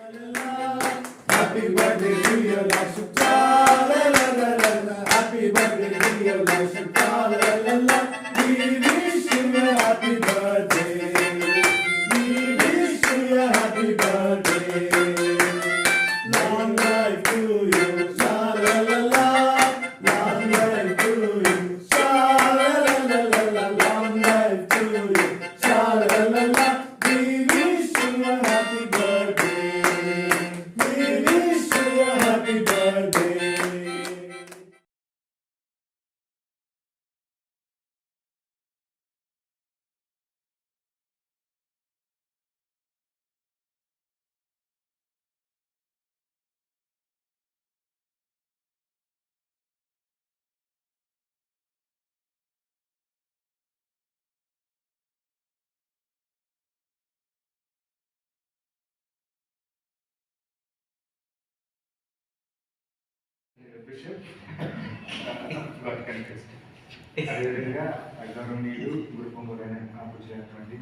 Happy birthday to you, Lakshmi. La la la la la. Happy birthday to you, Lakshmi. La la la. We wish you a happy birthday. We wish you a happy birthday. Long life to you. La la la la. Long life to you. La la la la la. Long life to you. La la la la. We wish you a happy birthday. We wish you a happy birthday. Bishop అదేవిధంగా గౌరవనీయులు గురుపొంగులైన పూజైనటువంటి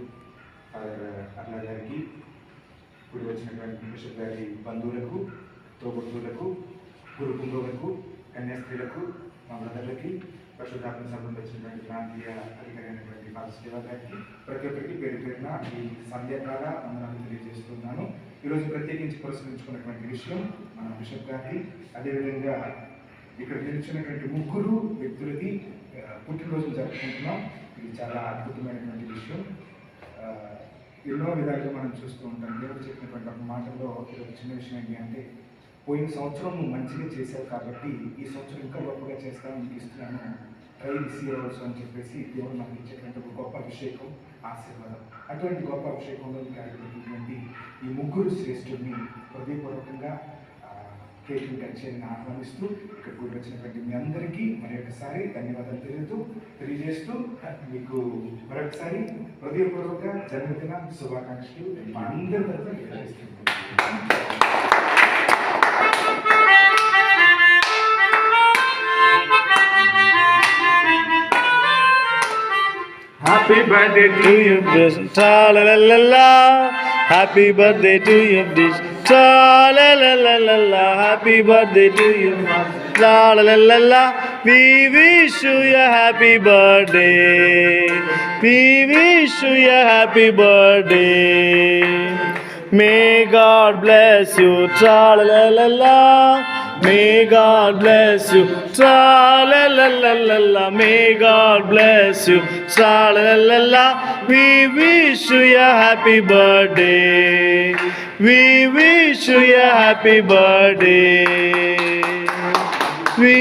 father అట్లా గారికి ఇప్పుడు వచ్చినటువంటి bishop గారి బంధువులకు తోబుట్టువులకు గురుపొంగులకు కన్యాస్త్రీలకు మా బ్రదర్లకి పరిశుద్ధాత్మ సభకు వచ్చినటువంటి ప్రాంతీయ అధికారి అయినటువంటి ఫాదర్ శివ గారికి ప్రతి ఒక్కరికి పేరు పేరున ఈ సంధ్యాకాల వందనాలు తెలియజేస్తున్నాను. ఈరోజు ప్రత్యేకించి పురస్కరించుకున్నటువంటి విషయం మన బిషప్ గారికి, అదేవిధంగా ఇక్కడ నిలిచినటువంటి ముగ్గురు వ్యక్తులకి పుట్టినరోజు జరుపుకుంటున్నాం. ఇది చాలా అద్భుతమైనటువంటి విషయం. ఎన్నో విధాలుగా మనం చూస్తూ ఉంటాం. దేవుడు చెప్పినటువంటి ఒక మాటలో ఇది ఒక చిన్న విషయం ఏంటి అంటే, పోయిన సంవత్సరం నువ్వు మంచిగా చేశావు కాబట్టి ఈ సంవత్సరం ఇంకా గొప్పగా చేస్తాను నీకు ఇస్తున్నాను, ట్రై దిస్ ఇయర్ ఆల్సో అని చెప్పేసి దేవుడు నాకు ఇచ్చేటువంటి ఒక గొప్ప అభిషేకం, ఆశీర్వాదం. అటువంటి గొప్ప అభిషేకంలో కార్యక్రమటువంటి ఈ ముగ్గురు శ్రేష్ఠుడిని హృదయపూర్వకంగా కేక్ కట్ చేయని ఆహ్వానిస్తూ ఇక్కడ కూడి వచ్చినటువంటి మీ అందరికీ మరొకసారి ధన్యవాదాలు తెలియజేస్తూ మీకు మరొకసారి హృదయపూర్వక జన్మదిన శుభాకాంక్షలు మా అందరి తరఫున తెలియజేస్తున్నాను. Happy birthday to you, tra la la la la. Happy birthday to you, tra la la la la la. Happy birthday to you, la la la la la. We wish you a happy birthday. We wish you a happy birthday. May God bless you, tra la la la la. May God bless you, tra la la la la la. May God bless you, tra la la la la. We wish you a happy birthday. We wish you a happy birthday. We